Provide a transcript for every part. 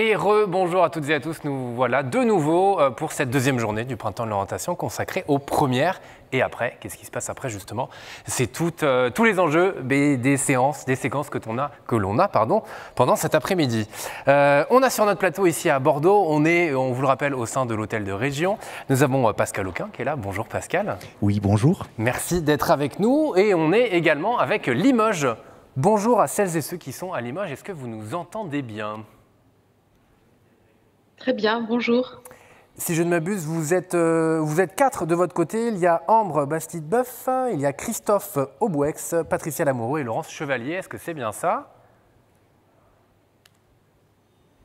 Et bonjour à toutes et à tous, nous voilà de nouveau pour cette deuxième journée du printemps de l'orientation consacrée aux premières. Et après, qu'est-ce qui se passe après justement? C'est tous les enjeux des séquences que l'on a pendant cet après-midi. On a sur notre plateau ici à Bordeaux, on vous le rappelle, au sein de l'hôtel de région. Nous avons Pascal Auquin qui est là. Bonjour Pascal. Oui, bonjour. Merci d'être avec nous. Et on est également avec Limoges. Bonjour à celles et ceux qui sont à Limoges. Est-ce que vous nous entendez bien? Très bien, bonjour. Si je ne m'abuse, vous êtes 4 de votre côté. Il y a Ambre Bastide-Boeuf, il y a Christophe Aubouex, Patricia Lamoureux et Laurence Chevalier. Est-ce que c'est bien ça?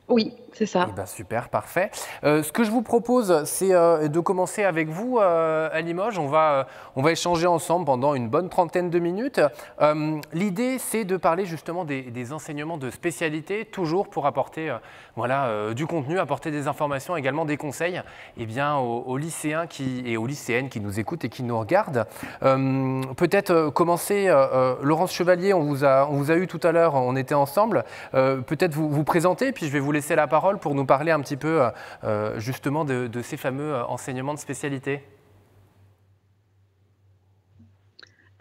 Oui, c'est ça. Eh ben super, parfait. Ce que je vous propose, c'est de commencer avec vous à Limoges. On va échanger ensemble pendant une bonne trentaine de minutes. L'idée, c'est de parler justement des enseignements de spécialité, toujours pour apporter du contenu, apporter des informations, également des conseils aux lycéens et aux lycéennes qui nous écoutent et qui nous regardent. Peut-être commencer, Laurence Chevalier, on vous a eu tout à l'heure, on était ensemble. Peut-être vous présenter, puis je vais vous laisser la parole pour nous parler un petit peu justement de ces fameux enseignements de spécialité.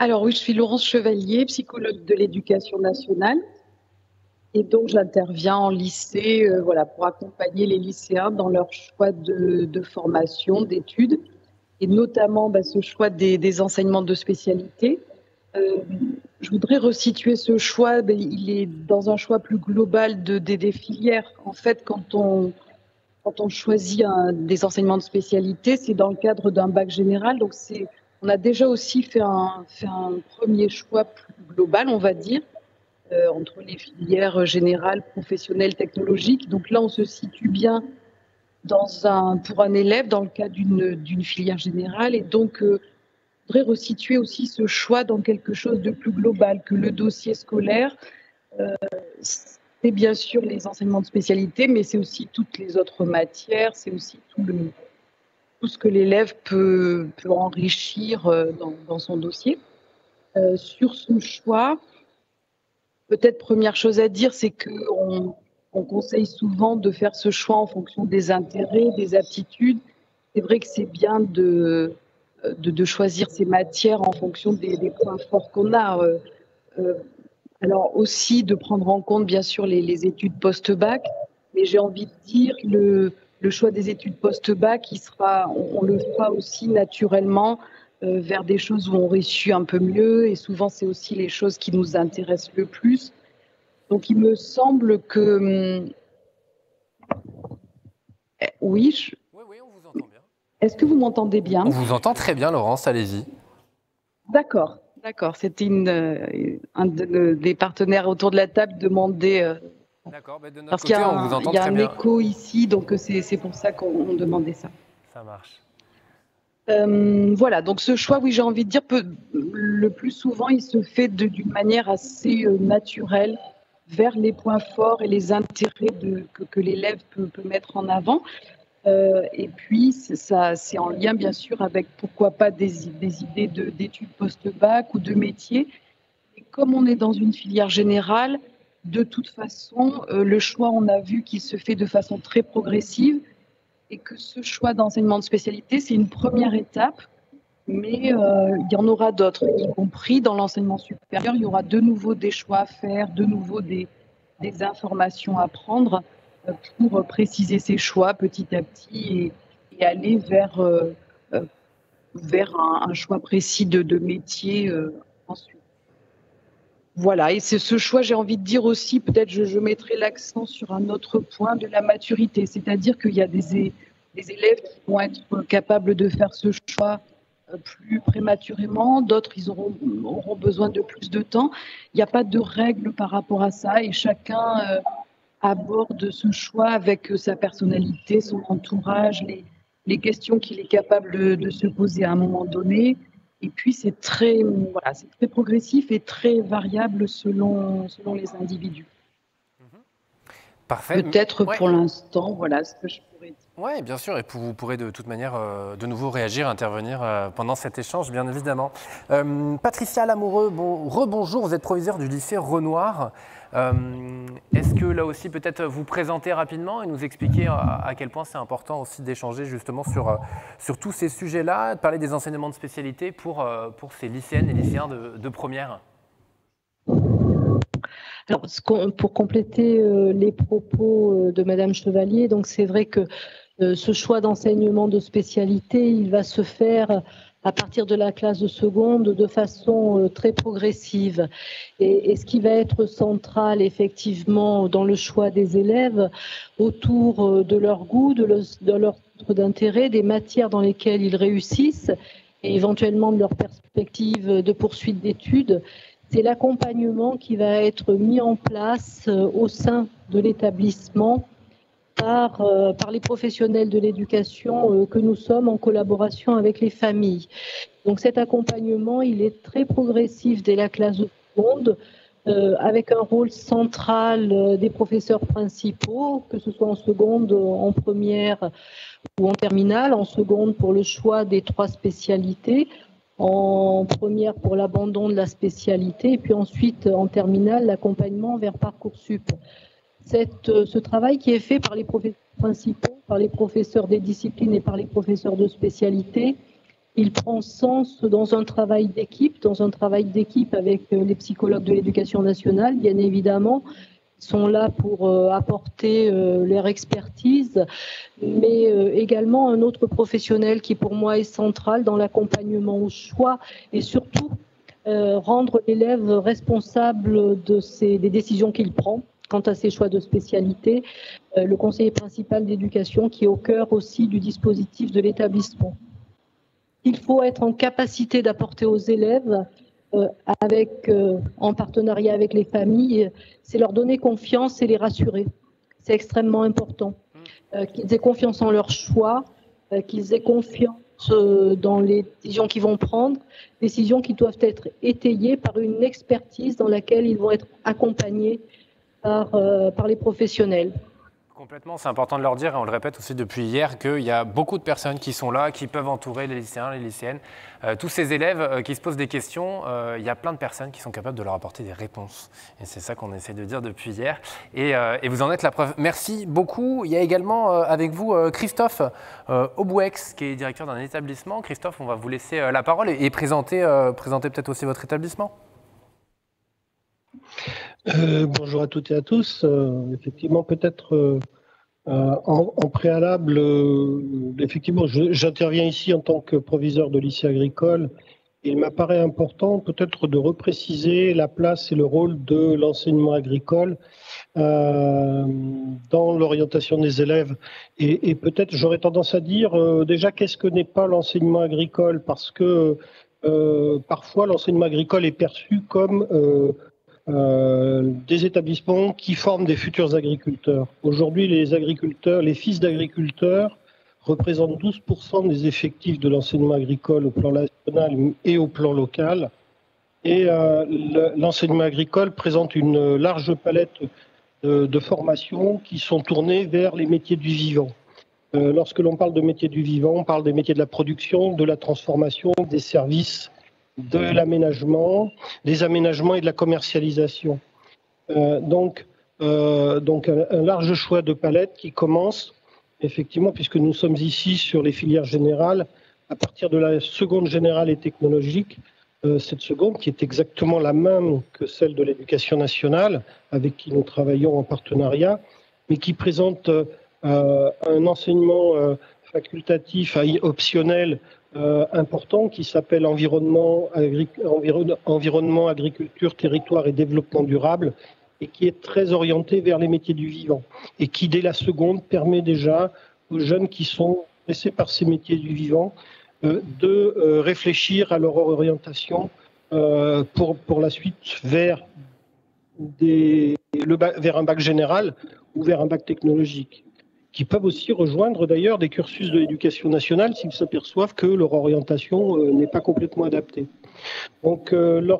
Alors oui, je suis Laurence Chevalier, psychologue de l'éducation nationale. Et donc j'interviens en lycée pour accompagner les lycéens dans leur choix de formation, d'études, et notamment ce choix des enseignements de spécialité. Je voudrais resituer ce choix, il est dans un choix plus global des filières. En fait, quand on choisit des enseignements de spécialité, c'est dans le cadre d'un bac général. Donc on a déjà aussi fait un premier choix plus global, on va dire, entre les filières générales, professionnelles, technologiques. Donc là, on se situe bien pour un élève dans le cas d'une filière générale. Et donc, je voudrais resituer aussi ce choix dans quelque chose de plus global que le dossier scolaire. C'est bien sûr les enseignements de spécialité, mais c'est aussi toutes les autres matières, c'est aussi tout ce que l'élève peut enrichir dans son dossier. Sur ce choix, peut-être première chose à dire, c'est qu'on conseille souvent de faire ce choix en fonction des intérêts, des aptitudes. C'est vrai que c'est bien de choisir ces matières en fonction des points forts qu'on a. Alors aussi de prendre en compte bien sûr les études post-bac, mais j'ai envie de dire le choix des études post-bac, on le fera aussi naturellement vers des choses où on réussit un peu mieux, et souvent c'est aussi les choses qui nous intéressent le plus. Donc il me semble que oui, on vous entend bien. Est-ce que vous m'entendez bien? On vous entend très bien, Laurence, allez-y. D'accord. C'était un des partenaires autour de la table demandait. D'accord, de notre parce côté, qu'il on vous entend y a très un bien. écho ici, donc c'est pour ça qu'on demandait ça. Ça marche. Voilà, donc ce choix, oui, j'ai envie de dire, le plus souvent, il se fait d'une manière assez naturelle vers les points forts et les intérêts que l'élève peut mettre en avant. Et puis, c'est en lien, bien sûr, avec pourquoi pas des idées d'études post-bac ou de métiers. Et comme on est dans une filière générale, de toute façon, le choix, on a vu qu'il se fait de façon très progressive, et que ce choix d'enseignement de spécialité, c'est une première étape, mais il y en aura d'autres, y compris dans l'enseignement supérieur. Il y aura de nouveau des choix à faire, de nouveau des informations à prendre pour préciser ses choix petit à petit et aller vers un choix précis de métier ensuite. Voilà, et c'est ce choix, j'ai envie de dire aussi, peut-être je mettrai l'accent sur un autre point de la maturité, c'est-à-dire qu'il y a des élèves qui vont être capables de faire ce choix plus prématurément, d'autres ils auront besoin de plus de temps. Il n'y a pas de règle par rapport à ça, et chacun aborde ce choix avec sa personnalité, son entourage, les questions qu'il est capable de se poser à un moment donné. Et puis c'est très progressif et très variable selon les individus. Parfait. Peut-être pour l'instant, voilà ce que je pourrais dire. Oui, bien sûr, et vous pourrez de toute manière de nouveau réagir, intervenir pendant cet échange, bien évidemment. Patricia Lamoureux, rebonjour, vous êtes proviseure du lycée Renoir. Est-ce que là aussi peut-être vous présenter rapidement et nous expliquer à quel point c'est important aussi d'échanger justement sur tous ces sujets-là, de parler des enseignements de spécialité pour ces lycéennes et lycéens de première? Alors, pour compléter les propos de Madame Chevalier, donc c'est vrai que ce choix d'enseignement de spécialité, il va se faire à partir de la classe de seconde de façon très progressive. Et ce qui va être central effectivement dans le choix des élèves, autour de leur goût, de leur centre d'intérêt, des matières dans lesquelles ils réussissent et éventuellement de leur perspective de poursuite d'études, c'est l'accompagnement qui va être mis en place au sein de l'établissement par les professionnels de l'éducation que nous sommes en collaboration avec les familles. Donc cet accompagnement, il est très progressif dès la classe de seconde, avec un rôle central des professeurs principaux, que ce soit en seconde, en première ou en terminale, en seconde pour le choix des 3 spécialités, en première pour l'abandon de la spécialité, et puis ensuite en terminale, l'accompagnement vers Parcoursup. Ce travail qui est fait par les professeurs principaux, par les professeurs des disciplines et par les professeurs de spécialité, il prend sens dans un travail d'équipe, avec les psychologues de l'éducation nationale, bien évidemment. Ils sont là pour apporter leur expertise, mais également un autre professionnel qui pour moi est central dans l'accompagnement au choix et surtout rendre l'élève responsable des décisions qu'il prend quant à ses choix de spécialité, le conseiller principal d'éducation qui est au cœur aussi du dispositif de l'établissement. Il faut être en capacité d'apporter aux élèves, en partenariat avec les familles, c'est leur donner confiance et les rassurer. C'est extrêmement important. Qu'ils aient confiance en leur choix, qu'ils aient confiance dans les décisions qu'ils vont prendre, décisions qui doivent être étayées par une expertise dans laquelle ils vont être accompagnés par les professionnels. Complètement, c'est important de leur dire, et on le répète aussi depuis hier, qu'il y a beaucoup de personnes qui sont là, qui peuvent entourer les lycéens, les lycéennes. Tous ces élèves qui se posent des questions, il y a plein de personnes qui sont capables de leur apporter des réponses. Et c'est ça qu'on essaie de dire depuis hier. Et vous en êtes la preuve. Merci beaucoup. Il y a également avec vous Christophe Aubouex, qui est directeur d'un établissement. Christophe, on va vous laisser la parole et présenter peut-être aussi votre établissement. Bonjour à toutes et à tous. Effectivement, peut-être en préalable, effectivement, j'interviens ici en tant que proviseur de lycée agricole. Il m'apparaît important peut-être de repréciser la place et le rôle de l'enseignement agricole dans l'orientation des élèves. Et peut-être j'aurais tendance à dire déjà qu'est-ce que n'est pas l'enseignement agricole, parce que parfois l'enseignement agricole est perçu comme des établissements qui forment des futurs agriculteurs. Aujourd'hui, les fils d'agriculteurs représentent 12% des effectifs de l'enseignement agricole au plan national et au plan local. Et l'enseignement agricole présente une large palette de formations qui sont tournées vers les métiers du vivant. Lorsque l'on parle de métiers du vivant, on parle des métiers de la production, de la transformation, des services, de l'aménagement, des aménagements et de la commercialisation. Donc un large choix de palette qui commence, effectivement, puisque nous sommes ici sur les filières générales, à partir de la seconde générale et technologique, cette seconde qui est exactement la même que celle de l'éducation nationale, avec qui nous travaillons en partenariat, mais qui présente un enseignement facultatif, optionnel, important qui s'appelle environnement, agriculture, territoire et développement durable et qui est très orienté vers les métiers du vivant et qui, dès la seconde, permet déjà aux jeunes qui sont intéressés par ces métiers du vivant de réfléchir à leur orientation pour la suite vers un bac général ou vers un bac technologique, qui peuvent aussi rejoindre d'ailleurs des cursus de l'éducation nationale s'ils s'aperçoivent que leur orientation n'est pas complètement adaptée. Donc, nous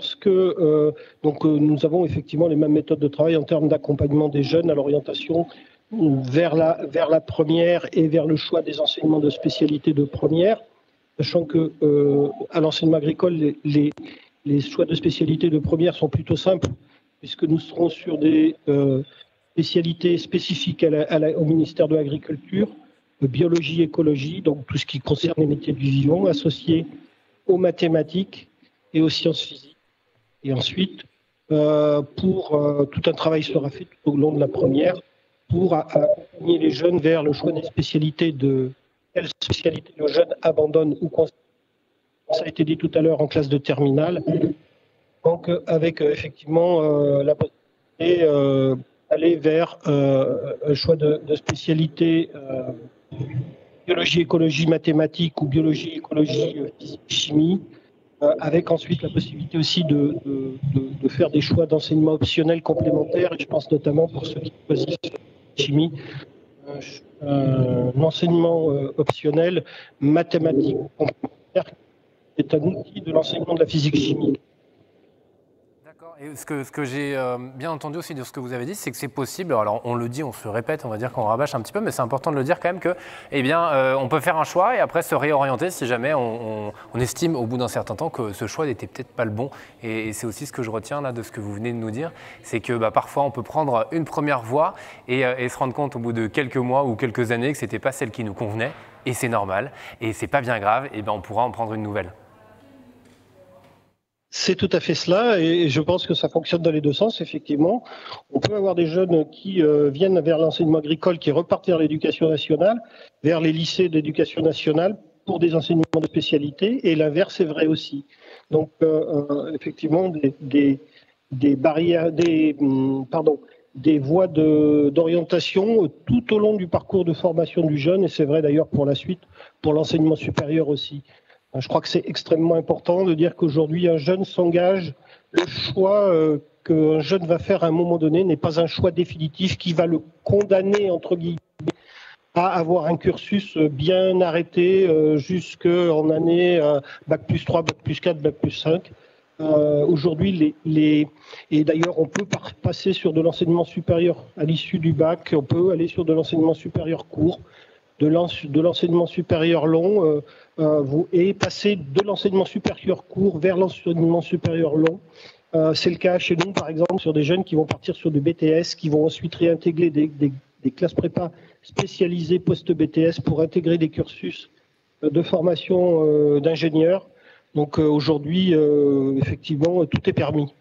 avons effectivement les mêmes méthodes de travail en termes d'accompagnement des jeunes à l'orientation vers la première et vers le choix des enseignements de spécialité de première, sachant que à l'enseignement agricole, les choix de spécialité de première sont plutôt simples, puisque nous serons sur des spécialités spécifiques au ministère de l'Agriculture, biologie, écologie, donc tout ce qui concerne les métiers du vivant, associés aux mathématiques et aux sciences physiques. Et ensuite, tout un travail sera fait tout au long de la première pour accompagner les jeunes vers le choix des spécialités quelles spécialités nos jeunes abandonnent ou considèrent. Ça a été dit tout à l'heure en classe de terminale. Donc, avec effectivement la possibilité d'aller vers un choix de spécialité biologie, écologie, mathématiques ou biologie, écologie, physique, chimie, avec ensuite la possibilité aussi de faire des choix d'enseignement optionnels complémentaires. Et je pense notamment pour ceux qui choisissent chimie, un enseignement optionnel mathématique complémentaire est un outil de l'enseignement de la physique-chimie. D'accord. Et ce que j'ai bien entendu aussi de ce que vous avez dit, c'est que c'est possible. Alors on le dit, on se répète, on va dire qu'on rabâche un petit peu, mais c'est important de le dire quand même que, on peut faire un choix et après se réorienter si jamais on estime au bout d'un certain temps que ce choix n'était peut-être pas le bon. Et c'est aussi ce que je retiens là de ce que vous venez de nous dire, c'est que parfois on peut prendre une première voie et se rendre compte au bout de quelques mois ou quelques années que c'était pas celle qui nous convenait. Et c'est normal. Et c'est pas bien grave. Et on pourra en prendre une nouvelle. C'est tout à fait cela, et je pense que ça fonctionne dans les deux sens, effectivement. On peut avoir des jeunes qui viennent vers l'enseignement agricole, qui repartent vers l'éducation nationale, vers les lycées d'éducation nationale pour des enseignements de spécialité, et l'inverse est vrai aussi. Donc, effectivement, des barrières, des voies d'orientation tout au long du parcours de formation du jeune, et c'est vrai d'ailleurs pour la suite, pour l'enseignement supérieur aussi. Je crois que c'est extrêmement important de dire qu'aujourd'hui, un jeune s'engage. Le choix qu'un jeune va faire à un moment donné n'est pas un choix définitif qui va le condamner, entre guillemets, à avoir un cursus bien arrêté jusqu'en année Bac plus 3, Bac plus 4, Bac plus 5. Aujourd'hui, et d'ailleurs, on peut passer sur de l'enseignement supérieur à l'issue du bac, on peut aller sur de l'enseignement supérieur court, de l'enseignement supérieur long, et passer de l'enseignement supérieur court vers l'enseignement supérieur long. C'est le cas chez nous, par exemple, sur des jeunes qui vont partir sur des BTS, qui vont ensuite réintégrer des classes prépa spécialisées post-BTS pour intégrer des cursus de formation d'ingénieurs. Donc aujourd'hui, effectivement, tout est permis.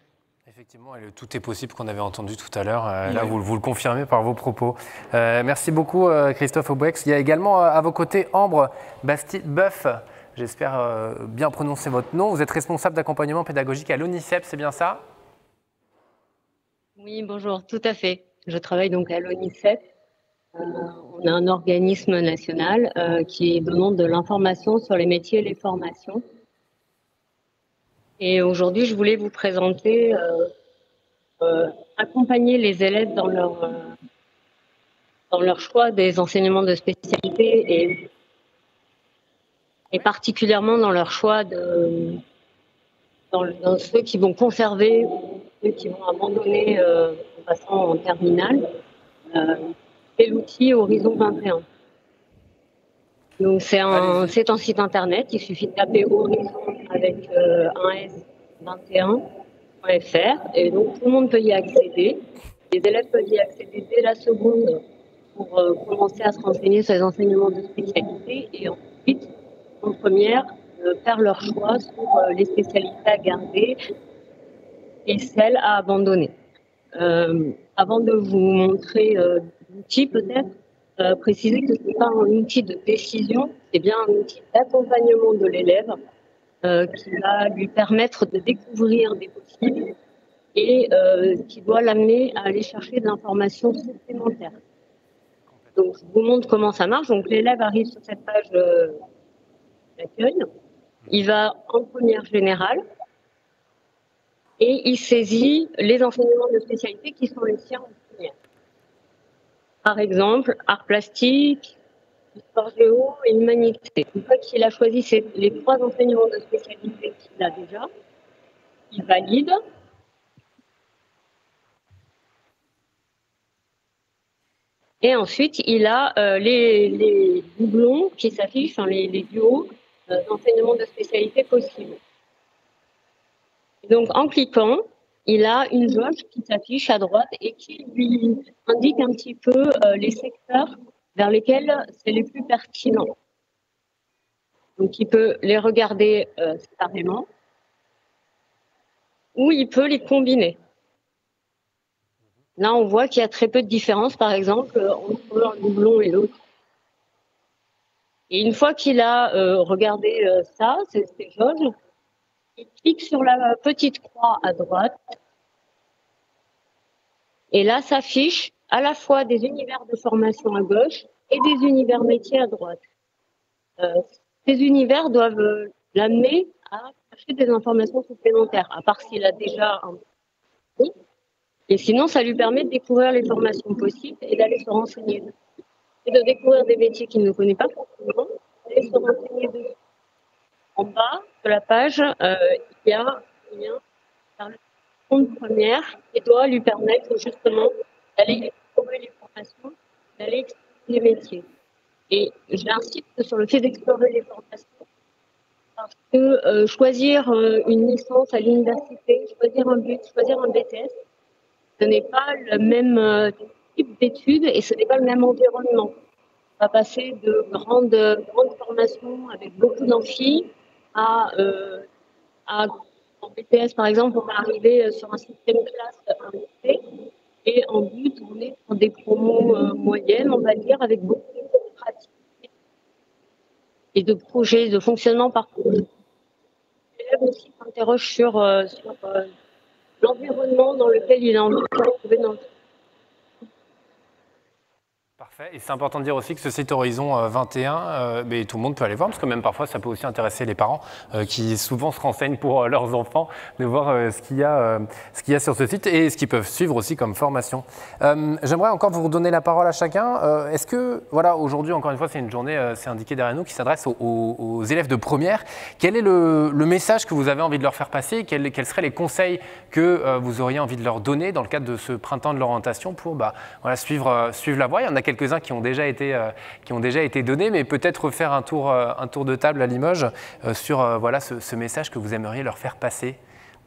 Effectivement, et le tout est possible qu'on avait entendu tout à l'heure. Là, vous le confirmez par vos propos. Merci beaucoup, Christophe Aubouex. Il y a également à vos côtés Ambre Bastide-Boeuf. J'espère bien prononcer votre nom. Vous êtes responsable d'accompagnement pédagogique à l'ONICEP, c'est bien ça? Oui, bonjour, tout à fait. Je travaille donc à l'ONICEP. On a un organisme national qui demande de l'information sur les métiers et les formations. Et aujourd'hui, je voulais vous présenter accompagner les élèves dans leur choix des enseignements de spécialité et particulièrement dans leur choix dans ceux qui vont conserver ou ceux qui vont abandonner en passant en terminale. C'est l'outil Horizon 21. Donc c'est un site internet, il suffit de taper Horizon avec un S 21.fr et donc tout le monde peut y accéder. Les élèves peuvent y accéder dès la seconde pour commencer à se renseigner sur les enseignements de spécialité et ensuite en première faire leur choix sur les spécialités à garder et celles à abandonner. Avant de vous montrer l'outil peut-être, préciser que ce n'est pas un outil de décision, c'est bien un outil d'accompagnement de l'élève qui va lui permettre de découvrir des possibles et qui doit l'amener à aller chercher de l'information supplémentaire. Donc, je vous montre comment ça marche. Donc, l'élève arrive sur cette page d'accueil. Il va en première générale et il saisit les enseignements de spécialité qui sont les siens en première. Par exemple, art plastique, histoire géo et humanité. Une fois qu'il a choisi les 3 enseignements de spécialité qu'il a déjà, il valide. Et ensuite, il a les doublons qui s'affichent, les duos d'enseignements de spécialité possibles. Et donc, en cliquant, il a une jauge qui s'affiche à droite et qui lui indique un petit peu les secteurs vers lesquels c'est les plus pertinent. Donc, il peut les regarder séparément ou il peut les combiner. Là, on voit qu'il y a très peu de différence, par exemple, entre un doublon et l'autre. Et une fois qu'il a regardé ça, ces jauges, il clique sur la petite croix à droite. Et là, s'affiche à la fois des univers de formation à gauche et des univers métiers à droite. Ces univers doivent l'amener à chercher des informations supplémentaires, à part s'il a déjà un... Et sinon, ça lui permet de découvrir les formations possibles et d'aller se renseigner dessus. Et de découvrir des métiers qu'il ne connaît pas forcément, et se renseigner dessus. En bas de la page, il y a un lien vers le compte première qui doit lui permettre justement d'aller explorer les formations, d'aller explorer les métiers. Et j'insiste sur le fait d'explorer les formations parce que choisir une licence à l'université, choisir un but, choisir un BTS, ce n'est pas le même type d'études et ce n'est pas le même environnement. On va passer de grandes formations avec beaucoup d'amphis à en BTS, par exemple, on va arriver sur un système classe à lycée et en but, on est sur des promos moyennes, on va dire, avec beaucoup de pratiques et de projets de fonctionnement par projet. L'élève aussi s'interroge sur l'environnement dans lequel il a envie de se retrouver dans le... Parfait. Et c'est important de dire aussi que ce site Horizon 21, mais tout le monde peut aller voir, parce que même parfois, ça peut aussi intéresser les parents qui souvent se renseignent pour leurs enfants, de voir ce qu'il y a sur ce site et ce qu'ils peuvent suivre aussi comme formation. J'aimerais encore vous redonner la parole à chacun. Est-ce que, voilà, aujourd'hui, encore une fois, c'est une journée, c'est indiqué derrière nous, qui s'adresse aux élèves de première. Quel est le message que vous avez envie de leur faire passer? Quels seraient les conseils que vous auriez envie de leur donner dans le cadre de ce printemps de l'orientation pour voilà, suivre la voie? Il y en a quelques-uns qui ont déjà été donnés, mais peut-être faire un tour de table à Limoges sur voilà, ce message que vous aimeriez leur faire passer.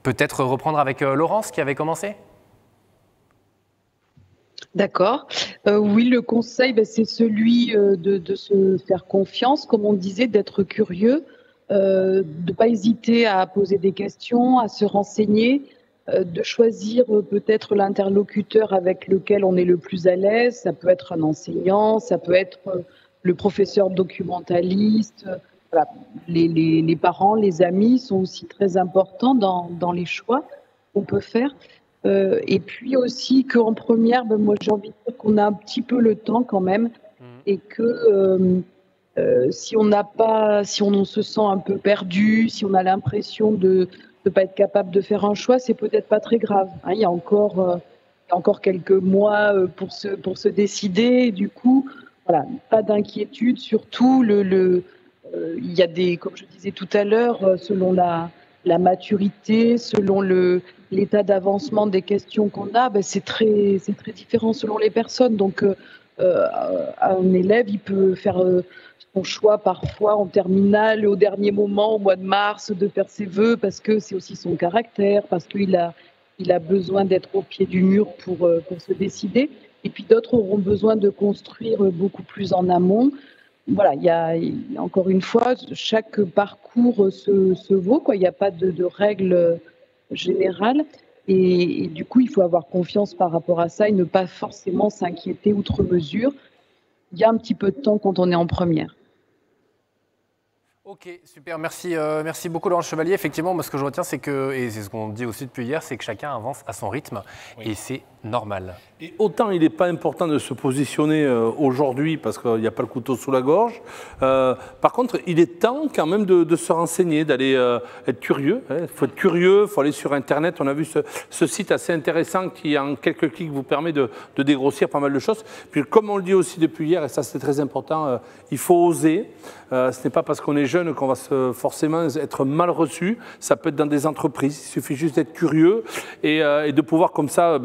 Peut-être reprendre avec Laurence qui avait commencé. D'accord. Oui, le conseil, c'est celui de se faire confiance, comme on disait, d'être curieux, de ne pas hésiter à poser des questions, à se renseigner, de choisir peut-être l'interlocuteur avec lequel on est le plus à l'aise. Ça peut être un enseignant, ça peut être le professeur documentaliste. Voilà. Les parents, les amis sont aussi très importants dans les choix qu'on peut faire. Et puis aussi qu'en première, moi j'ai envie de dire qu'on a un petit peu le temps quand même et que si on se sent un peu perdu, si on a l'impression de ne pas être capable de faire un choix, c'est peut-être pas très grave. Hein, il y a encore quelques mois pour se décider. Du coup, voilà, pas d'inquiétude. Surtout, il y a comme je disais tout à l'heure, selon la maturité, selon l'état d'avancement des questions qu'on a, c'est très différent selon les personnes. Donc, un élève, il peut faire son choix parfois en terminale, au dernier moment, au mois de mars, de faire ses vœux, parce que c'est aussi son caractère, parce qu'il a besoin d'être au pied du mur pour se décider. Et puis d'autres auront besoin de construire beaucoup plus en amont. Voilà, il y a encore une fois, chaque parcours se vaut, quoi. Il n'y a pas de règles générales. Et du coup, il faut avoir confiance par rapport à ça et ne pas forcément s'inquiéter outre mesure. Il y a un petit peu de temps quand on est en première. Ok, super, merci beaucoup Laurence Chevalier. Effectivement, moi ce que je retiens, c'est que, et c'est ce qu'on dit aussi depuis hier, c'est que chacun avance à son rythme, oui. Et c'est normal. Et autant il n'est pas important de se positionner aujourd'hui parce qu'il n'y a pas le couteau sous la gorge. Par contre, il est temps quand même de se renseigner, d'aller être curieux. Il faut être curieux, il faut aller sur Internet. On a vu ce site assez intéressant qui, en quelques clics, vous permet de dégrossir pas mal de choses. Puis comme on le dit aussi depuis hier, et ça c'est très important, il faut oser. Ce n'est pas parce qu'on est jeune qu'on va forcément être mal reçu. Ça peut être dans des entreprises. Il suffit juste d'être curieux et de pouvoir comme ça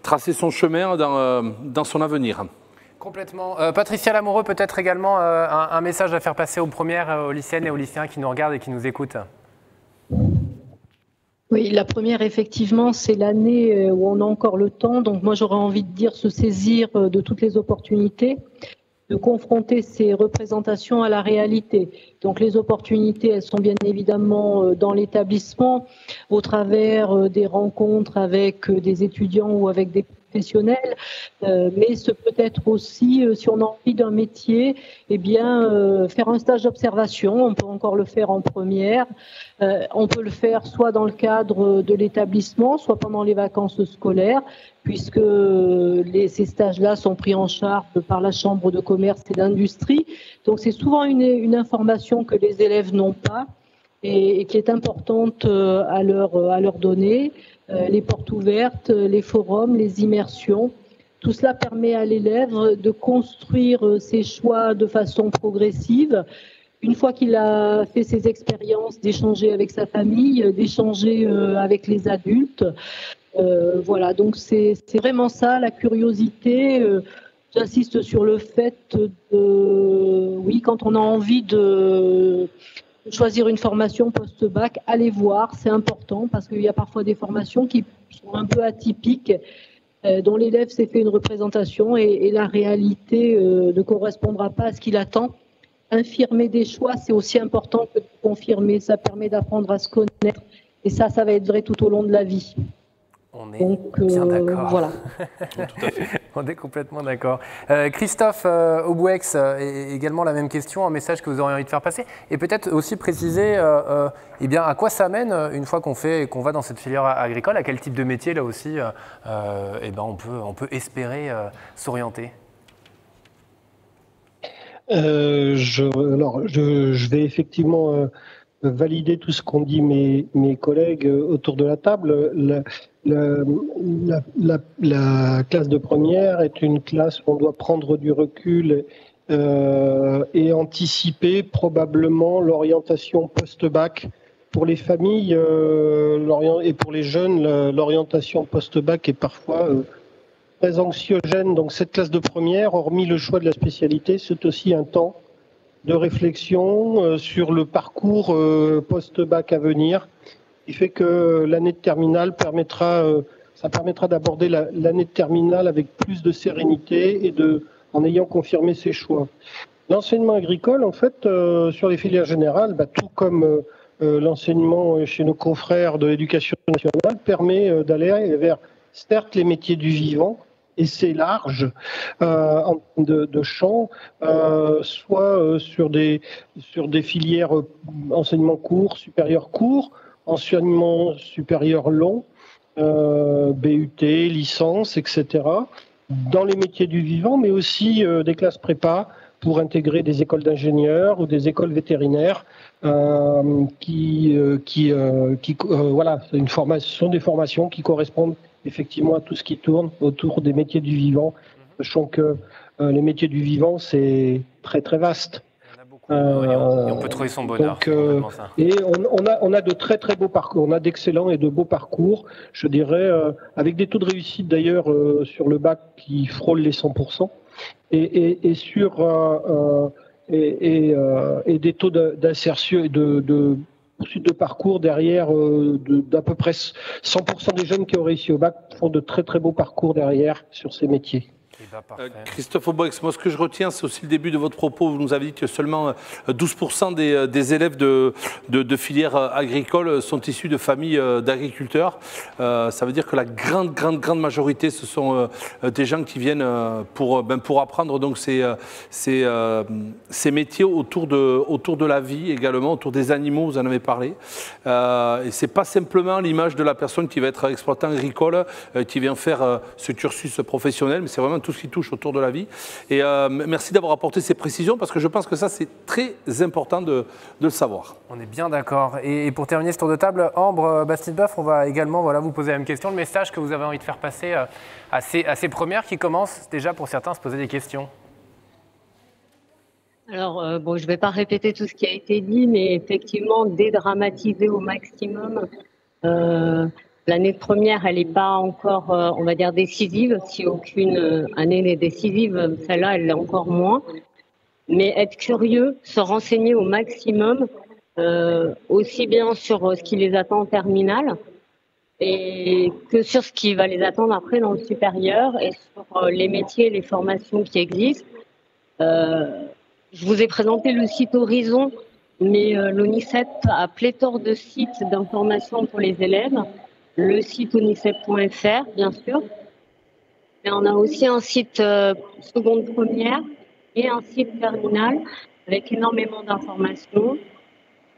tracer son chemin dans son avenir. Complètement. Patricia Lamoureux, peut-être également un message à faire passer aux premières, aux lycéennes et aux lycéens qui nous regardent et qui nous écoutent. Oui, la première, effectivement, c'est l'année où on a encore le temps. Donc moi, j'aurais envie de dire se saisir de toutes les opportunités, de confronter ces représentations à la réalité. Donc les opportunités, elles sont bien évidemment dans l'établissement, au travers des rencontres avec des étudiants ou avec des professionnels, mais ce peut être aussi, si on a envie d'un métier, eh bien, faire un stage d'observation. On peut encore le faire en première. On peut le faire soit dans le cadre de l'établissement, soit pendant les vacances scolaires, puisque ces stages-là sont pris en charge par la Chambre de commerce et d'industrie. Donc c'est souvent une information que les élèves n'ont pas et qui est importante à leur donner. Les portes ouvertes, les forums, les immersions. Tout cela permet à l'élève de construire ses choix de façon progressive. Une fois qu'il a fait ses expériences, d'échanger avec sa famille, d'échanger avec les adultes. Voilà, donc c'est vraiment ça, la curiosité. J'insiste sur le fait oui, quand on a envie de choisir une formation post-bac, allez voir, c'est important parce qu'il y a parfois des formations qui sont un peu atypiques, dont l'élève s'est fait une représentation et la réalité ne correspondra pas à ce qu'il attend. Infirmer des choix, c'est aussi important que de confirmer. Ça permet d'apprendre à se connaître. Et ça va être vrai tout au long de la vie. On est bien d'accord. Voilà. Tout à fait. On est complètement d'accord. Christophe Aubouex, également la même question, un message que vous auriez envie de faire passer. Et peut-être aussi préciser eh bien, à quoi ça mène une fois qu'on va dans cette filière agricole, à quel type de métier là aussi eh ben, on peut espérer s'orienter. Je vais effectivement valider tout ce qu'ont dit mes collègues autour de la table. La classe de première est une classe où on doit prendre du recul et anticiper probablement l'orientation post-bac. Pour les familles et pour les jeunes, l'orientation post-bac est parfois très anxiogène. Donc cette classe de première, hormis le choix de la spécialité, c'est aussi un temps de réflexion sur le parcours post-bac à venir, qui fait que l'année de terminale permettra d'aborder l'année de terminale avec plus de sérénité et en ayant confirmé ses choix. L'enseignement agricole, en fait, sur les filières générales, tout comme l'enseignement chez nos confrères de l'éducation nationale, permet d'aller vers, certes, les métiers du vivant, et c'est large de champs, soit sur des filières enseignement court, supérieur court, enseignement supérieur long, BUT, licence, etc. Dans les métiers du vivant, mais aussi des classes prépa pour intégrer des écoles d'ingénieurs ou des écoles vétérinaires voilà, ce sont des formations qui correspondent effectivement à tout ce qui tourne autour des métiers du vivant, sachant que les métiers du vivant, c'est très très vaste. Et on peut trouver son bonheur. Donc, et on a de très très beaux parcours, on a d'excellents et de beaux parcours, je dirais, avec des taux de réussite d'ailleurs sur le bac qui frôlent les 100%, et des taux d'insertion et de poursuite de parcours derrière d'à peu près 100% des jeunes qui ont réussi au bac font de très très beaux parcours derrière sur ces métiers. Christophe Aubouex, moi ce que je retiens, c'est aussi le début de votre propos. Vous nous avez dit que seulement 12% des élèves de filières agricoles sont issus de familles d'agriculteurs. Ça veut dire que la grande majorité, ce sont des gens qui viennent pour apprendre donc ces métiers autour de la vie également, autour des animaux, vous en avez parlé. Et c'est pas simplement l'image de la personne qui va être exploitant agricole, qui vient faire ce cursus professionnel, mais c'est vraiment tout ce qui touche autour de la vie. Et merci d'avoir apporté ces précisions parce que je pense que ça, c'est très important de le savoir. On est bien d'accord. Et pour terminer ce tour de table, Ambre Bastide-Boeuf, on va également vous poser la même question. Le message que vous avez envie de faire passer à ces premières qui commencent déjà pour certains à se poser des questions. Alors, je ne vais pas répéter tout ce qui a été dit, mais effectivement, dédramatiser au maximum. L'année de première, elle n'est pas encore, on va dire, décisive. Si aucune année n'est décisive, celle-là, elle l'est encore moins. Mais être curieux, se renseigner au maximum, aussi bien sur ce qui les attend en terminale, et que sur ce qui va les attendre après dans le supérieur et sur les métiers et les formations qui existent. Je vous ai présenté le site Horizon, mais l'ONICEP a pléthore de sites d'information pour les élèves. Le site onicep.fr, bien sûr. Mais on a aussi un site seconde première et un site terminal avec énormément d'informations,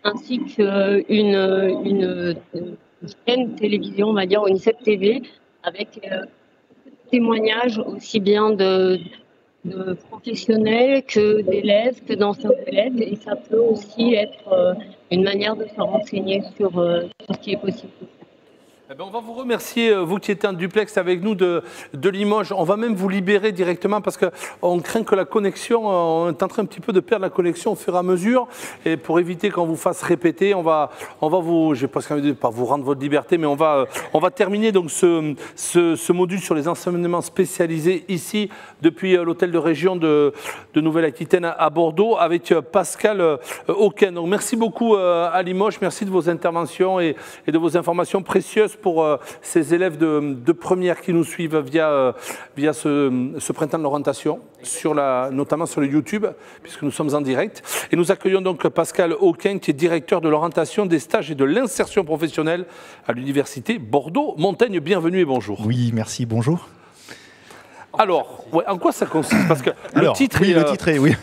ainsi qu'une chaîne télévision, on va dire ONICEP TV, avec témoignages aussi bien de professionnels que d'élèves, que d'anciens élèves, et ça peut aussi être une manière de se renseigner sur ce qui est possible. Eh bien, on va vous remercier, vous qui étiez en duplex avec nous de Limoges. On va même vous libérer directement parce qu'on craint que la connexion, on est en train un petit peu de perdre la connexion au fur et à mesure. Et pour éviter qu'on vous fasse répéter, on va vous, je n'ai pas envie de pas vous rendre votre liberté, mais on va terminer donc ce module sur les enseignements spécialisés ici depuis l'hôtel de région de Nouvelle-Aquitaine à Bordeaux avec Pascal Auquin. Donc merci beaucoup à Limoges, merci de vos interventions et de vos informations précieuses pour ces élèves de première qui nous suivent via ce printemps de l'orientation, notamment sur le YouTube, puisque nous sommes en direct. Et nous accueillons donc Pascal Auquin, qui est directeur de l'orientation, des stages et de l'insertion professionnelle à l'université Bordeaux-Montaigne. Bienvenue et bonjour. Oui, merci, bonjour. Alors, ouais, en quoi ça consiste? Parce que le titre est, oui.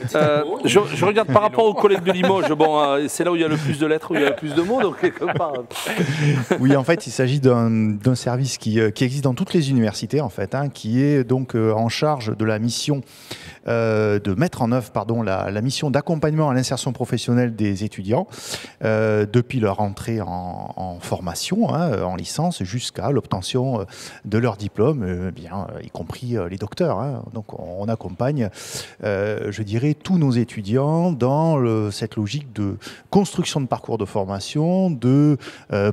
Je regarde par rapport aux collègues de Limoges, bon, c'est là où il y a le plus de lettres, où il y a le plus de mots, donc quelque part. Oui, en fait, il s'agit d'un service qui existe dans toutes les universités, en fait, qui est donc en charge de la mission de mettre en œuvre, la mission d'accompagnement à l'insertion professionnelle des étudiants depuis leur entrée en formation, en licence, jusqu'à l'obtention de leur diplôme, y compris les docteurs. Donc on accompagne, je dirais, tous nos étudiants dans cette logique de construction de parcours de formation, de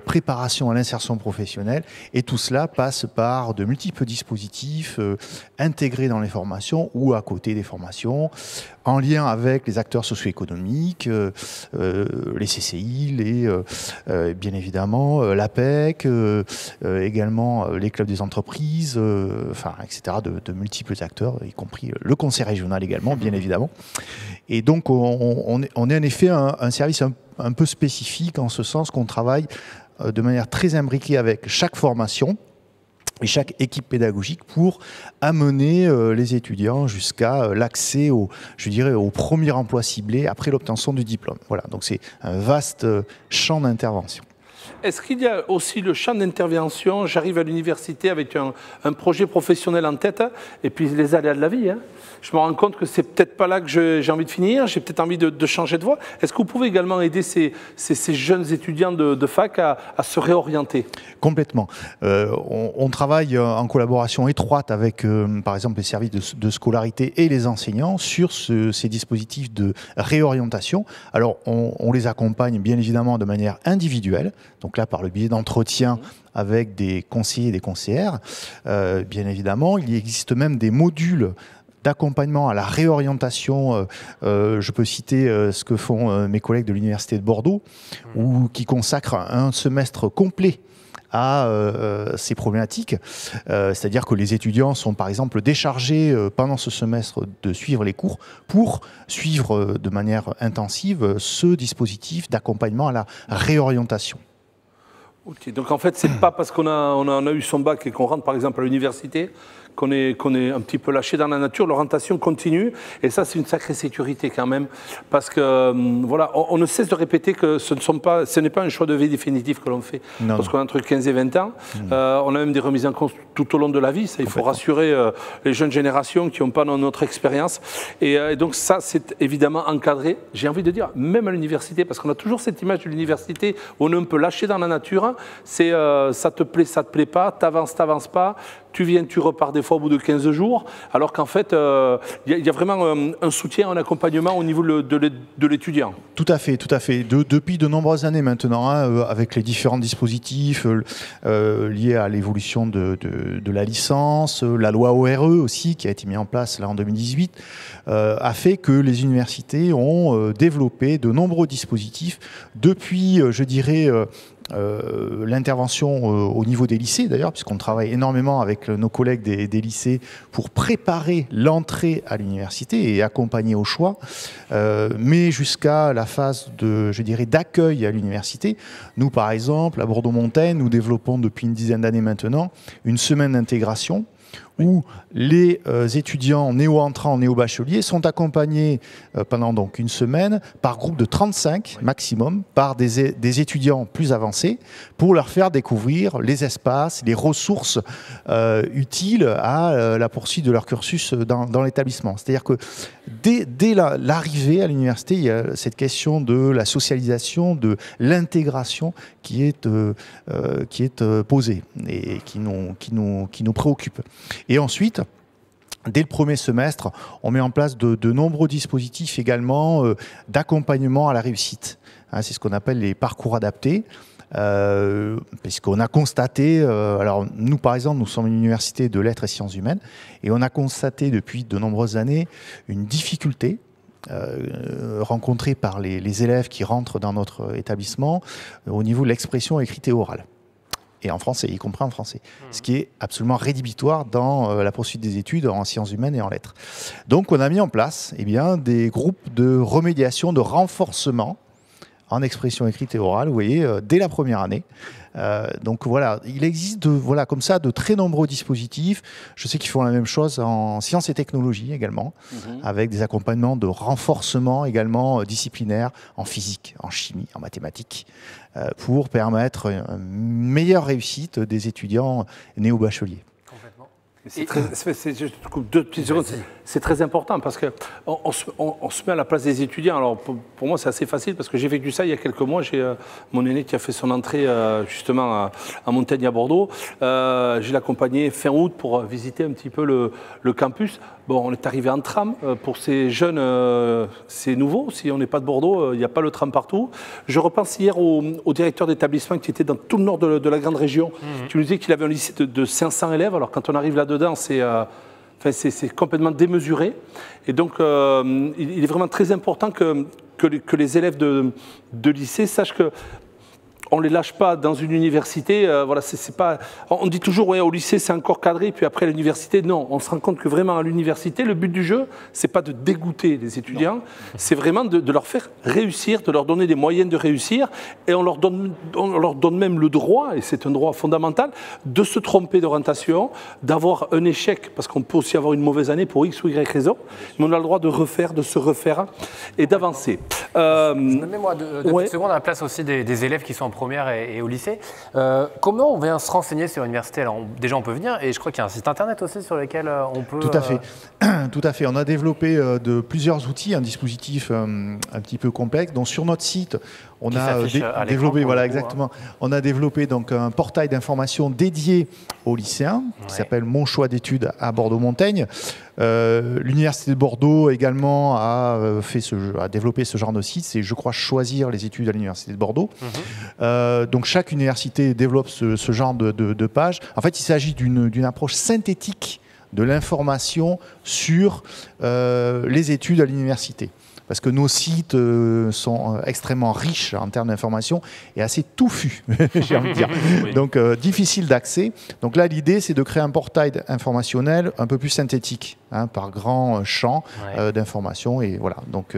préparation à l'insertion professionnelle, et tout cela passe par de multiples dispositifs intégrés dans les formations ou à côté des formations, en lien avec les acteurs socio-économiques, les CCI, bien évidemment l'APEC, également les clubs des entreprises, etc., de multiples acteurs, y compris le conseil régional également, bien évidemment. Et donc on est en effet un service un peu spécifique en ce sens qu'on travaille de manière très imbriquée avec chaque formation et chaque équipe pédagogique pour amener les étudiants jusqu'à l'accès au premier emploi ciblé après l'obtention du diplôme. Voilà, donc c'est un vaste champ d'intervention. Est-ce qu'il y a aussi le champ d'intervention? J'arrive à l'université avec un projet professionnel en tête et puis les aléas de la vie. Je me rends compte que c'est peut-être pas là que j'ai envie de finir, j'ai peut-être envie de changer de voie. Est-ce que vous pouvez également aider ces jeunes étudiants de fac à se réorienter? Complètement. On travaille en collaboration étroite avec, par exemple, les services de scolarité et les enseignants sur ces dispositifs de réorientation. Alors, on les accompagne bien évidemment de manière individuelle, donc là par le biais d'entretiens avec des conseillers et des conseillères. Bien évidemment, il existe même des modules d'accompagnement à la réorientation. Je peux citer ce que font mes collègues de l'Université de Bordeaux, qui consacrent un semestre complet à ces problématiques. C'est-à-dire que les étudiants sont par exemple déchargés pendant ce semestre de suivre les cours pour suivre de manière intensive ce dispositif d'accompagnement à la réorientation. Okay, donc en fait, c'est pas parce qu'on a eu son bac et qu'on rentre par exemple à l'université qu'on est un petit peu lâché dans la nature. L'orientation continue et ça, c'est une sacrée sécurité quand même, parce que voilà, on ne cesse de répéter que ce n'est pas un choix de vie définitif que l'on fait. Non. Parce qu'on a entre 15 et 20 ans, on a même des remises en cause tout au long de la vie. Ça, il faut rassurer les jeunes générations qui n'ont pas notre expérience. Et donc ça, c'est évidemment encadré. J'ai envie de dire, même à l'université, parce qu'on a toujours cette image de l'université où on est un peu lâché dans la nature. C'est ça te plaît pas, t'avances pas. Tu viens, tu repars des fois au bout de 15 jours, alors qu'en fait, y a vraiment un soutien, un accompagnement au niveau de l'étudiant. Tout à fait, tout à fait. Depuis de nombreuses années maintenant, avec les différents dispositifs liés à l'évolution de la licence, la loi ORE aussi, qui a été mise en place là en 2018, a fait que les universités ont développé de nombreux dispositifs depuis, je dirais, l'intervention au niveau des lycées d'ailleurs, puisqu'on travaille énormément avec nos collègues des lycées pour préparer l'entrée à l'université et accompagner au choix, mais jusqu'à la phase de, je dirais, d'accueil à l'université. Nous, par exemple, à Bordeaux-Montaigne, nous développons depuis une dizaine d'années maintenant une semaine d'intégration où les étudiants néo-entrants, néo-bacheliers sont accompagnés pendant donc une semaine par groupe de 35 maximum par des étudiants plus avancés pour leur faire découvrir les espaces, les ressources utiles à la poursuite de leur cursus dans l'établissement. C'est-à-dire que dès l'arrivée à l'université, il y a cette question de la socialisation, de l'intégration qui est posée et qui nous préoccupe. Et ensuite, dès le premier semestre, on met en place de nombreux dispositifs également d'accompagnement à la réussite. C'est ce qu'on appelle les parcours adaptés. Puisqu'on a constaté, alors nous par exemple, nous sommes une université de lettres et sciences humaines, et on a constaté depuis de nombreuses années une difficulté rencontrée par les élèves qui rentrent dans notre établissement au niveau de l'expression écrite et orale. Et en français, y compris en français. Ce qui est absolument rédhibitoire dans la poursuite des études en sciences humaines et en lettres. Donc on a mis en place des groupes de remédiation, de renforcement en expression écrite et orale, vous voyez, dès la première année. Donc voilà, il existe comme ça de très nombreux dispositifs. Je sais qu'ils font la même chose en sciences et technologies également, avec des accompagnements de renforcement également disciplinaires en physique, en chimie, en mathématiques, pour permettre une meilleure réussite des étudiants néo-bacheliers. C'est très important parce qu'on se met à la place des étudiants. Alors pour moi, c'est assez facile parce que j'ai vécu ça il y a quelques mois. J'ai mon aîné qui a fait son entrée justement à Montaigne à Bordeaux. Je l'ai accompagné fin août pour visiter un petit peu le campus. Bon, on est arrivé en tram. Pour ces jeunes, c'est nouveau. Si on n'est pas de Bordeaux, il n'y a pas le tram partout. Je repense hier au directeur d'établissement qui était dans tout le nord de la grande région. Tu nous disais qu'il avait un lycée de 500 élèves. Alors quand on arrive là-dedans, c'est complètement démesuré. Et donc, il est vraiment très important que les élèves de lycée sachent que on ne les lâche pas dans une université. Voilà, c'est pas, on dit toujours, ouais, au lycée, c'est encore cadré, puis après, à l'université, non. On se rend compte que vraiment, à l'université, le but du jeu, c'est pas de dégoûter les étudiants, c'est vraiment de leur faire réussir, de leur donner des moyens de réussir, et on leur donne même le droit, et c'est un droit fondamental, de se tromper d'orientation, d'avoir un échec, parce qu'on peut aussi avoir une mauvaise année pour X ou Y raison, mais on a le droit de refaire, de se refaire, et d'avancer. Je me mets, moi, deux petites secondes à la place aussi des élèves qui sont en première et au lycée. Comment on vient se renseigner sur l'université? Alors, déjà, on peut venir, et je crois qu'il y a un site internet aussi sur lequel on peut... Tout à fait. Tout à fait. On a développé plusieurs outils, un dispositif un petit peu complexe. Donc, sur notre site, on a développé, voilà, exactement. On a développé donc un portail d'information dédié aux lycéens qui s'appelle Mon choix d'études à Bordeaux-Montaigne. L'Université de Bordeaux également a développé ce genre de site, c'est, je crois, choisir les études à l'Université de Bordeaux. Donc chaque université développe ce genre de page. En fait, il s'agit d'une approche synthétique de l'information sur les études à l'université. Parce que nos sites sont extrêmement riches en termes d'information et assez touffus, j'ai envie de dire. Donc, difficile d'accès. Donc là, l'idée, c'est de créer un portail informationnel un peu plus synthétique, par grand champ d'information. Et voilà. Donc,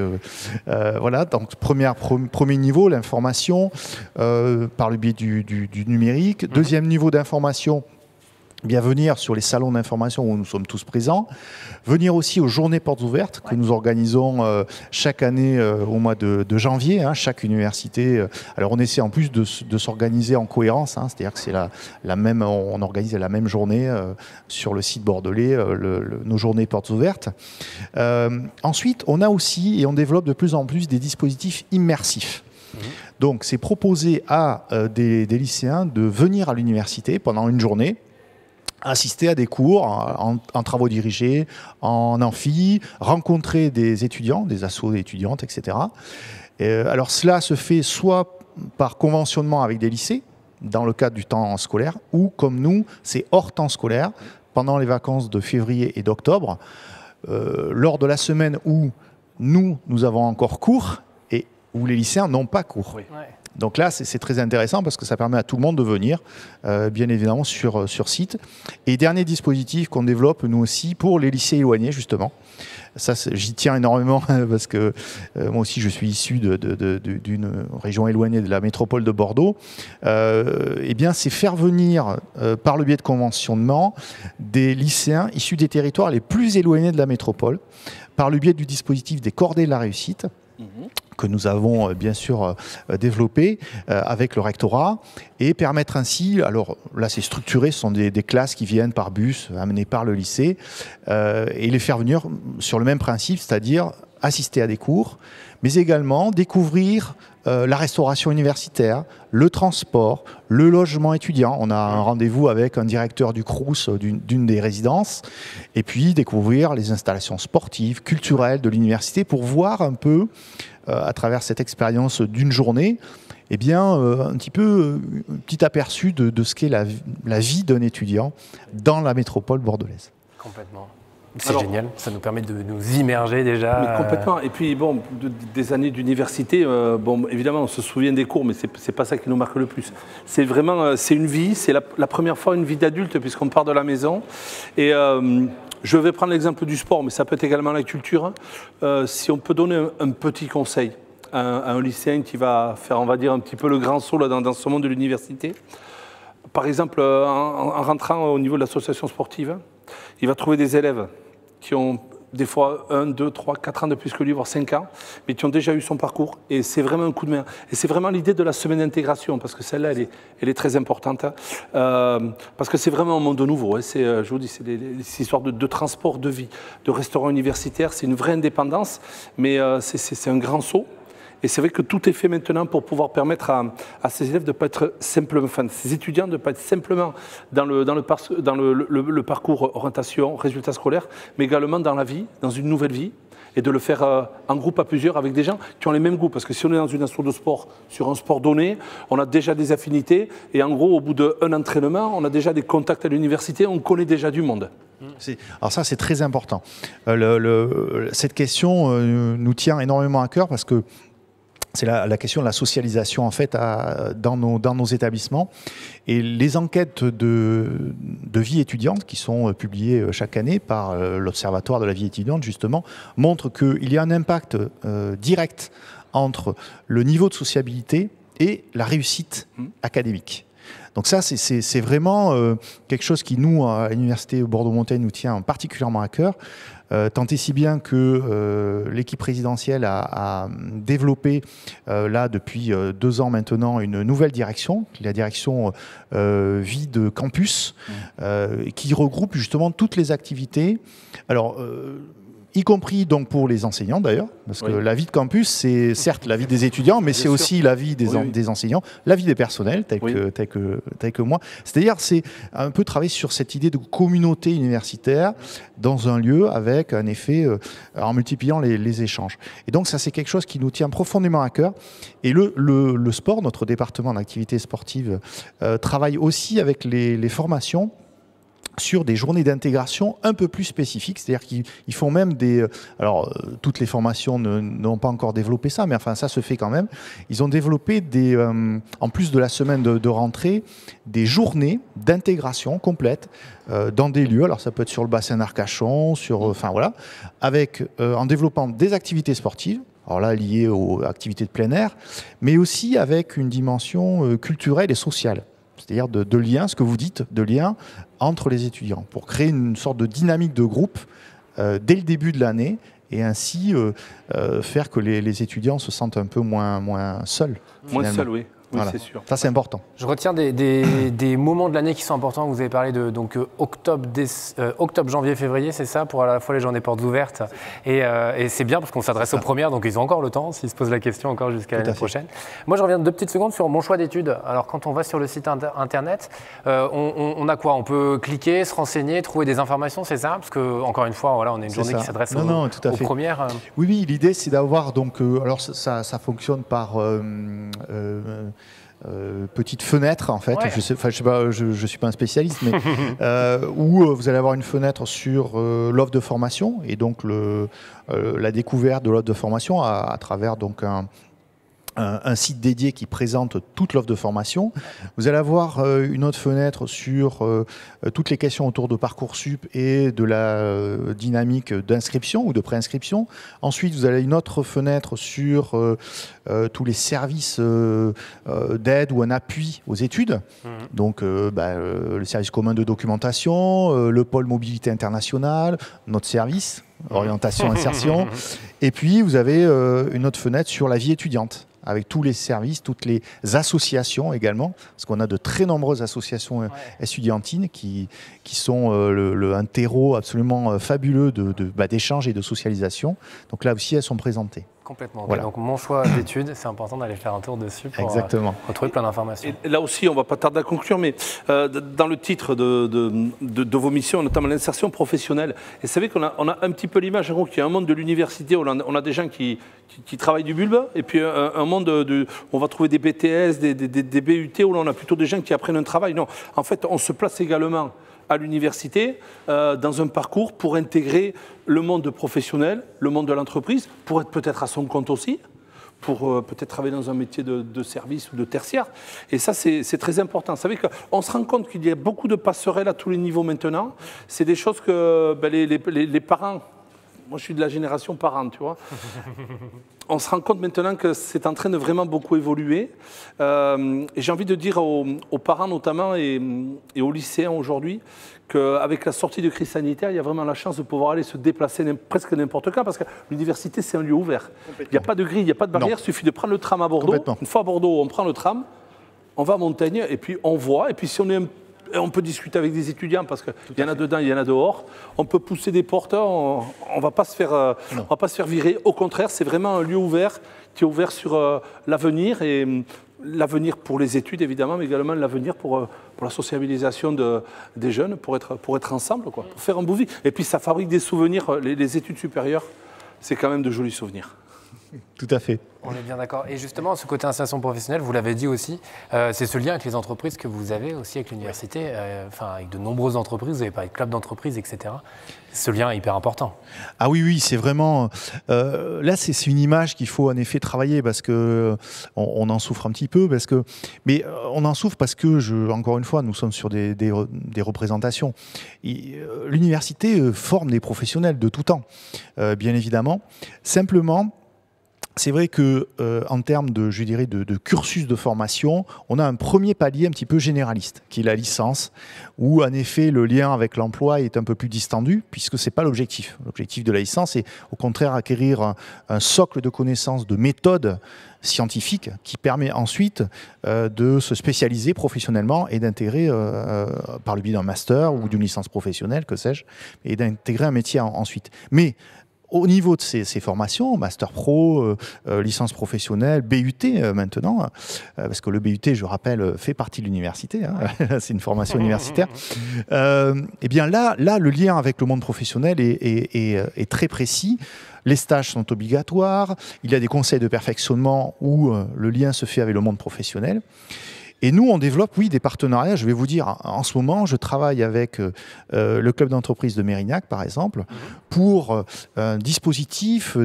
Donc, premier niveau, l'information par le biais du numérique. Deuxième niveau d'information, bien venir sur les salons d'information où nous sommes tous présents, venir aussi aux journées portes ouvertes que nous organisons chaque année au mois de janvier, chaque université. Alors on essaie en plus de s'organiser en cohérence, c'est-à-dire que c'est on organise la même journée sur le site bordelais, nos journées portes ouvertes. Ensuite, on a aussi et on développe de plus en plus des dispositifs immersifs. Donc c'est proposer à des lycéens de venir à l'université pendant une journée, assister à des cours en travaux dirigés, en amphi, rencontrer des étudiants, des assos étudiantes, etc. Alors cela se fait soit par conventionnement avec des lycées, dans le cadre du temps scolaire, ou comme nous, c'est hors temps scolaire, pendant les vacances de février et d'octobre, lors de la semaine où nous avons encore cours et où les lycéens n'ont pas cours. Donc là, c'est très intéressant parce que ça permet à tout le monde de venir, bien évidemment, sur site. Et dernier dispositif qu'on développe, nous aussi, pour les lycées éloignés, justement. Ça, j'y tiens énormément parce que moi aussi, je suis issu d'une région éloignée de la métropole de Bordeaux. Eh bien, c'est faire venir, par le biais de conventionnement, des lycéens issus des territoires les plus éloignés de la métropole, par le biais du dispositif des cordées de la réussite, que nous avons bien sûr développé avec le rectorat, et permettre ainsi, alors là c'est structuré, ce sont des classes qui viennent par bus, amenées par le lycée, et les faire venir sur le même principe, c'est-à-dire assister à des cours, mais également découvrir la restauration universitaire, le transport, le logement étudiant. On a un rendez-vous avec un directeur du Crous d'une des résidences, et puis découvrir les installations sportives, culturelles de l'université pour voir un peu, à travers cette expérience d'une journée, eh bien, un petit aperçu de ce qu'est la vie d'un étudiant dans la métropole bordelaise. Complètement. C'est génial, ça nous permet de nous immerger déjà. Mais complètement. Et puis, bon, des années d'université, bon, évidemment, on se souvient des cours, mais c'est pas ça qui nous marque le plus. C'est vraiment, c'est une vie, c'est la première fois une vie d'adulte, puisqu'on part de la maison. Et je vais prendre l'exemple du sport, mais ça peut être également la culture. Si on peut donner un petit conseil à un lycéen qui va faire, on va dire, un petit peu le grand saut là, dans ce monde de l'université. Par exemple, en rentrant au niveau de l'association sportive, il va trouver des élèves qui ont des fois 1, 2, 3, 4 ans de plus que lui, voire 5 ans, mais qui ont déjà eu son parcours. Et c'est vraiment un coup de main. Et c'est vraiment l'idée de la semaine d'intégration, parce que celle-là, elle est très importante. Parce que c'est vraiment un monde nouveau. Hein. Je vous dis, c'est des histoires de transport, de vie, de restaurant universitaire. C'est une vraie indépendance, mais c'est un grand saut. Et c'est vrai que tout est fait maintenant pour pouvoir permettre à ces élèves de ne pas être simplement, enfin, ces étudiants de ne pas être simplement dans le parcours orientation, résultats scolaires, mais également dans la vie, dans une nouvelle vie, et de le faire en groupe à plusieurs avec des gens qui ont les mêmes goûts. Parce que si on est dans une asso de sport, sur un sport donné, on a déjà des affinités, et en gros, au bout d'un entraînement, on a déjà des contacts à l'université, on connaît déjà du monde. Alors ça, c'est très important. Cette question nous tient énormément à cœur parce que c'est la question de la socialisation en fait dans nos établissements. Et les enquêtes de vie étudiante qui sont publiées chaque année par l'Observatoire de la vie étudiante justement montrent qu'il y a un impact direct entre le niveau de sociabilité et la réussite académique. Donc ça, c'est vraiment quelque chose qui, nous, à l'Université Bordeaux-Montaigne, nous tient particulièrement à cœur. Tant et si bien que l'équipe présidentielle a développé, là, depuis 2 ans maintenant, une nouvelle direction, la direction vie de campus, qui regroupe justement toutes les activités. Alors, y compris donc pour les enseignants d'ailleurs, parce que la vie de campus, c'est certes la vie des étudiants, mais c'est aussi la vie des enseignants, la vie des personnels, tel que moi. C'est-à-dire, c'est un peu travailler sur cette idée de communauté universitaire dans un lieu avec un effet en multipliant les échanges. Et donc ça, c'est quelque chose qui nous tient profondément à cœur. Et le sport, notre département d'activité sportive, travaille aussi avec les formations sur des journées d'intégration un peu plus spécifiques, c'est-à-dire qu'ils font même alors toutes les formations n'ont pas encore développé ça, mais enfin ça se fait quand même. Ils ont développé en plus de la semaine de rentrée, des journées d'intégration complète dans des lieux. Alors ça peut être sur le bassin d'Arcachon, enfin voilà, avec en développant des activités sportives. Alors là, liées aux activités de plein air, mais aussi avec une dimension culturelle et sociale. C'est-à-dire de lien, ce que vous dites, de lien entre les étudiants, pour créer une sorte de dynamique de groupe dès le début de l'année, et ainsi faire que les étudiants se sentent un peu moins seuls. Moins seuls, oui. Oui, voilà. C'est sûr. Ça, c'est important. Je retiens des moments de l'année qui sont importants. Vous avez parlé de octobre, janvier, février, c'est ça, pour à la fois les journées portes ouvertes. Et c'est bien parce qu'on s'adresse aux premières, donc ils ont encore le temps, s'ils se posent la question encore jusqu'à l'année prochaine. Moi, je reviens 2 petites secondes sur mon choix d'études. Alors, quand on va sur le site internet, on a quoi? On peut cliquer, se renseigner, trouver des informations, c'est ça? Parce que, encore une fois, voilà, on est une journée qui s'adresse aux premières. Oui, l'idée, c'est d'avoir donc. Alors, ça fonctionne par. Petite fenêtre en fait, ouais. Je sais pas, je suis pas un spécialiste, mais où vous allez avoir une fenêtre sur l'offre de formation et donc la découverte de l'offre de formation à travers donc un site dédié qui présente toute l'offre de formation. Vous allez avoir une autre fenêtre sur toutes les questions autour de Parcoursup et de la dynamique d'inscription ou de préinscription. Ensuite, vous avez une autre fenêtre sur tous les services d'aide ou un appui aux études. Donc, le service commun de documentation, le pôle mobilité internationale, notre service, orientation, insertion. Et puis, vous avez une autre fenêtre sur la vie étudiante, avec tous les services, toutes les associations également, parce qu'on a de très nombreuses associations estudiantines qui sont un terreau absolument fabuleux d'échange et de socialisation. Donc là aussi, elles sont présentées. Complètement. Voilà. Donc mon choix d'études, c'est important d'aller faire un tour dessus pour retrouver plein d'informations. Et là aussi, on ne va pas tarder à conclure, mais dans le titre de vos missions, notamment l'insertion professionnelle, et vous savez qu'on a un petit peu l'image, qu'il y a un monde de l'université où on a des gens qui travaillent du bulbe, et puis un monde on va trouver des BTS, des BUT, où là, on a plutôt des gens qui apprennent un travail. Non, en fait, on se place également à l'université, dans un parcours pour intégrer le monde professionnel, le monde de l'entreprise, pour être peut-être à son compte aussi, pour peut-être travailler dans un métier de service ou de tertiaire. Et ça, c'est très important. Vous savez qu'on se rend compte qu'il y a beaucoup de passerelles à tous les niveaux maintenant. C'est des choses que les parents... Moi, je suis de la génération parents, tu vois. On se rend compte maintenant que c'est en train de vraiment beaucoup évoluer. Et j'ai envie de dire aux parents notamment et aux lycéens aujourd'hui qu'avec la sortie de crise sanitaire, il y a vraiment la chance de pouvoir aller se déplacer presque n'importe quand, parce que l'université, c'est un lieu ouvert. Il n'y a pas de grille, il n'y a pas de barrière, il suffit de prendre le tram à Bordeaux. Une fois à Bordeaux, on prend le tram, on va à Montaigne, et puis on voit, et puis si on peut discuter avec des étudiants parce qu'il y en a dedans, il y en a dehors. On peut pousser des portes, on ne va pas se faire virer. Au contraire, c'est vraiment un lieu ouvert qui est ouvert sur l'avenir, et l'avenir pour les études évidemment, mais également l'avenir pour la sociabilisation des jeunes, pour être ensemble, pour faire un bout de vie. Et puis ça fabrique des souvenirs. Les études supérieures, c'est quand même de jolis souvenirs. Tout à fait. On est bien d'accord. Et justement, ce côté insertion professionnelle, vous l'avez dit aussi, c'est ce lien avec les entreprises que vous avez aussi avec l'université, avec de nombreuses entreprises, vous avez parlé de clubs d'entreprises, etc. Ce lien est hyper important. Ah oui, c'est vraiment... là, c'est une image qu'il faut en effet travailler, parce qu'on en souffre un petit peu, mais on en souffre parce que, encore une fois, nous sommes sur des représentations. L'université forme des professionnels de tout temps, bien évidemment. Simplement, c'est vrai que en termes de cursus de formation, on a un premier palier un petit peu généraliste, qui est la licence, où en effet le lien avec l'emploi est un peu plus distendu, puisque c'est pas l'objectif. L'objectif de la licence est au contraire acquérir un socle de connaissances, de méthodes scientifiques, qui permet ensuite de se spécialiser professionnellement et d'intégrer, par le biais d'un master ou d'une licence professionnelle, que sais-je, et d'intégrer un métier ensuite. Mais au niveau de ces formations, Master Pro, licence professionnelle, BUT maintenant, parce que le BUT, je rappelle, fait partie de l'université, c'est une formation universitaire, et bien là, le lien avec le monde professionnel est très précis. Les stages sont obligatoires, il y a des conseils de perfectionnement où le lien se fait avec le monde professionnel. Et nous, on développe, des partenariats. Je vais vous dire, en ce moment, je travaille avec le club d'entreprise de Mérignac, par exemple, pour un dispositif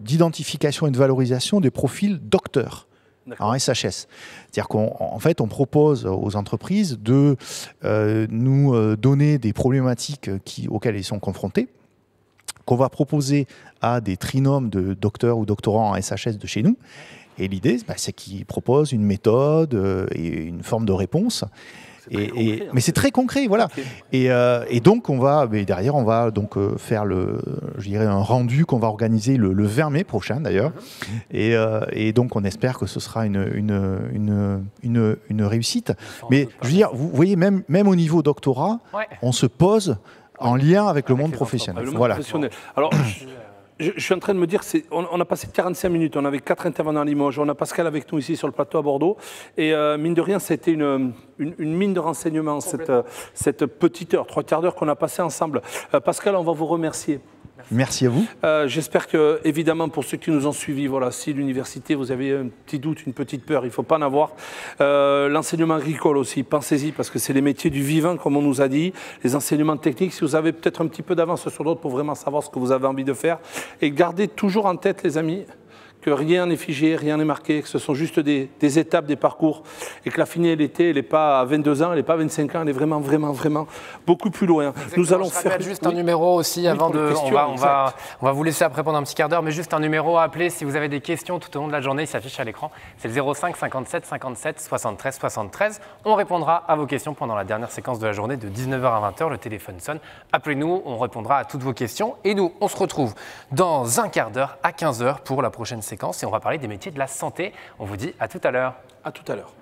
d'identification et de valorisation des profils docteurs en SHS. C'est-à-dire qu'en fait, on propose aux entreprises de nous donner des problématiques auxquelles ils sont confrontés, qu'on va proposer à des trinômes de docteurs ou doctorants en SHS de chez nous. Et l'idée, c'est qu'ils proposent une méthode et une forme de réponse. Mais c'est très concret, voilà. Okay. Et donc, derrière, on va donc faire un rendu qu'on va organiser le 20 mai prochain, d'ailleurs. Et donc, on espère que ce sera une réussite. Mais je veux dire, vous voyez, même au niveau doctorat, on se pose en lien avec le monde professionnel. Voilà. Alors, je suis en train de me dire, on a passé 45 minutes, on avait 4 intervenants à Limoges, on a Pascal avec nous ici sur le plateau à Bordeaux, et mine de rien, ça a été une mine de renseignements, cette petite heure, 3 quarts d'heure qu'on a passé ensemble. Pascal, on va vous remercier Merci à vous. J'espère que, évidemment, pour ceux qui nous ont suivis, voilà, si l'université, vous avez un petit doute, une petite peur, il ne faut pas en avoir. L'enseignement agricole aussi, pensez-y, parce que c'est les métiers du vivant, comme on nous a dit. Les enseignements techniques, si vous avez peut-être un petit peu d'avance sur d'autres pour vraiment savoir ce que vous avez envie de faire. Et gardez toujours en tête, les amis, que rien n'est figé, rien n'est marqué, que ce sont juste des étapes, des parcours, et que la finalité, elle n'est pas à 22 ans, elle n'est pas à 25 ans, elle est vraiment, vraiment, vraiment beaucoup plus loin. Exactement. Nous allons faire juste un numéro aussi avant de... On va vous laisser après pendant un petit quart d'heure, mais juste un numéro à appeler si vous avez des questions tout au long de la journée, il s'affiche à l'écran. C'est le 05 57 57 73 73. On répondra à vos questions pendant la dernière séquence de la journée de 19h à 20h. Le téléphone sonne. Appelez-nous, on répondra à toutes vos questions. Et nous, on se retrouve dans un quart d'heure à 15h pour la prochaine séquence et on va parler des métiers de la santé. On vous dit à tout à l'heure. À tout à l'heure.